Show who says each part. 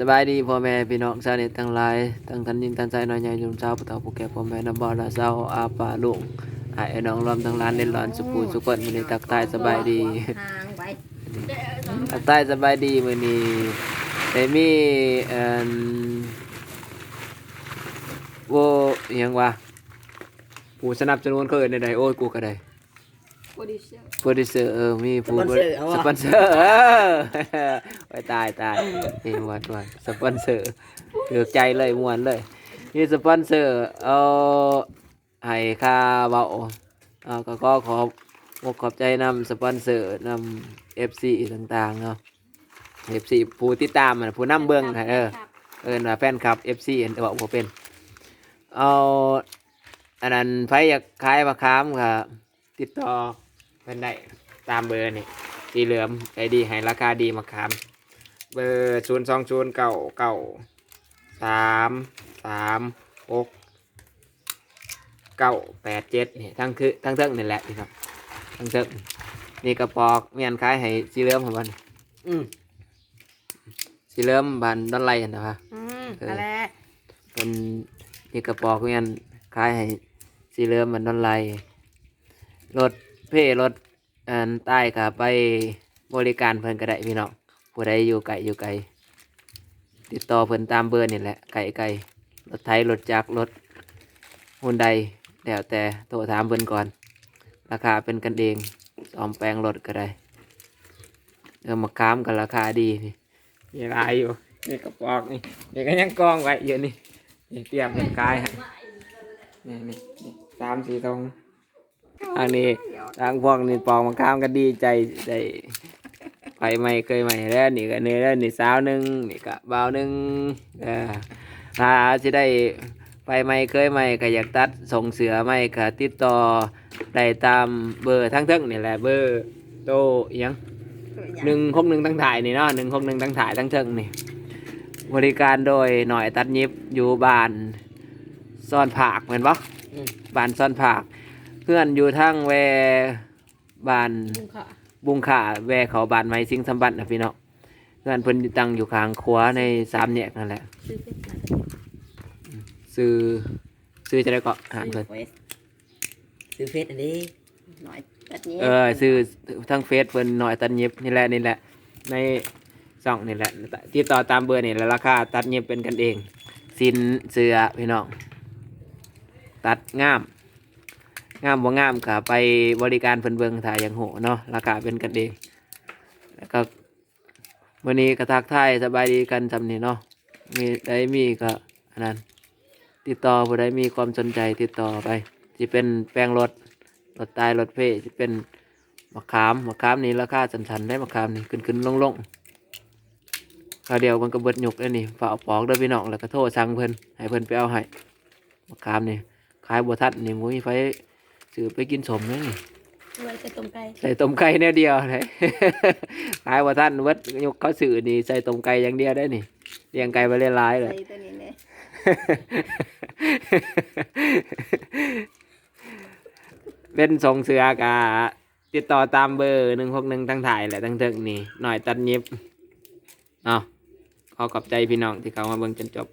Speaker 1: สบายดีพ่อแม่พี่น้องชาวเน็ตทั้งหลายทั้งท่านยิงท่านชายน้อยใหญ่ลุงเจ้าผู้เฒ่าผู้แก่พ่อแม่น้ำบ่อละเจ้าอาป่าลุงไอ้น้องรวมทั้งร้านเล่นหลอนสุปูสุกนมื้อนี้ทักทายสบายดี
Speaker 2: ห่างไป
Speaker 1: ทักทายสบายดีมื้อนี้ได้มีเอ่อโวอิหยังวะผู้สนับสนุนเขาเอิ้นได้โอ้ยกูก็ได้โปรดิวเซอร์มีผู้สปอนเซอร์ไปตายนี่วัดสปอนเซอร์เลือกใจเลยม่วนเลยนี่สปอนเซอร์เอาให้ค่าเบาก็ขอบใจนำสปอนเซอร์นำ FC ต่างๆเนาะ FC ผู้ติดตามผู้นำเบิ่งให้เอิ้นว่าแฟนคลับ FC เห็นแต่ว่าบ่เป็นเอาอันนั้นไผอยากขายมะขามก็ติดต่อเพิ่นได้ตามเบอร์นี่สีเหลือมใจดีให้ราคาดีมะขามเบอร์02099336987นี่ทั้งเทิงนี่แหละพี่ครับทั้งเทิงนี่กระปอกเมียนขายให้สีเหลือมของมันสีเหลือมบ้านดอนไร่นะครับ
Speaker 2: อะไร
Speaker 1: เป็นนี่กระปอกเมียนขายให้สีเหลือมบ้านดอนไร่รถรถใต้ก็ไปบริการเพิ่นก็ได้พี่น้องผู้ใดอยู่ไกลติดต่อเพิ่นตามเบอร์นี่แหละไกลรถไถรถจักรรถหุ่นใดแล้วแต่โทรถามเพิ่นก่อนราคาเป็นกันเองซ่อมแปลงรถก็ได้มะขามก็ราคาดีนี่มีหลายอยู่นี่กระปอกนี่ก็ยังกองไว้เยอะนี่เตรียมเป็นขายให้นี่3-4ตรงทางนี้ทางพวกนี่ปอกมะขามก็ดีใจได้ไปใหม่เคยใหม่แล้วนี่ก็เนี่ยแล้วนี่สาวหนึ่งนี่ก็บ่าวหนึ่งถ้าสิได้ไปใหม่เคยใหม่ก็อยากตัดส่งเสือใหม่ก็ติดต่อได้ตามเบอร์ทั้งเทิงนี่แหละเบอร์โตอิหยัง161ทั้งถ่ายนี่เนาะ161ทั้งถ่ายทั้งเทิงนี่บริการโดยหน่อยตัดยิบอยู่บ้านซ่อนผักเหมือนปะบ้านซ่อนผักเพื่อนอยู่ทั้งแวบ้านบุงขาแวเขาบ้านไม้สิงสมบัตินะพี่น้องเพื่อนเพิ่นตั้งอยู่ข้างขวาใน3แยกนั่นแหละซื้อจะได้เกาะหารเพิ่น
Speaker 2: ซื้อเฟซอันนี้หน่อยตัดนี้
Speaker 1: ซื้อทั้งเฟซเพิ่นหน่อยตัดเย็บนี่แหละในช่องนี่แหละติดต่อตามเบอร์นี่แล้วราคาตัดเย็บเป็นกันเองสินเสื้อพี่น้องตัดงามบ่งามก็ไปบริการเพิ่นเบิ่งถ่ายอย่างโหเนาะราคาเป็นกันเองแล้วก็มื้อนี้ก็ทักทายสบายดีกันซำนี้เนาะมีก็อันนั้นติดต่อผู้ใดมีความสนใจติดต่อไปสิเป็นแปลงรถใต้รถเพสิเป็นมะขามนี่ราคาสั่นๆได้มะขามนี่ขึ้นลงคราวเดียวมันก็เบิดหยุกแล้วนี่ฝากปอกเด้อพี่น้องแล้วก็โทรสั่งเพิ่นให้เพิ่นไปเอาให้มะขามนี่ขายบ่ทันนี่มุ้ยไฟซื้อไปกินสมเลยนี่
Speaker 2: ใส่ต้มไก่
Speaker 1: แนวเดียวเลย ขายว่าท่านวัดยกเขาสื่อนี่ใส่ต้มไก่อย่างเดียวได้นี่เลี้ยงไก่ไปเรื่อยๆเลยเป็นส่งเสือกะติดต่อตามเบอร์161ทั้งถ่ายแหละทั้งเทิงนี่หน่อยตัดยิบขอขอบใจพี่น้องที่เข้ามาเบิ่งจนจบ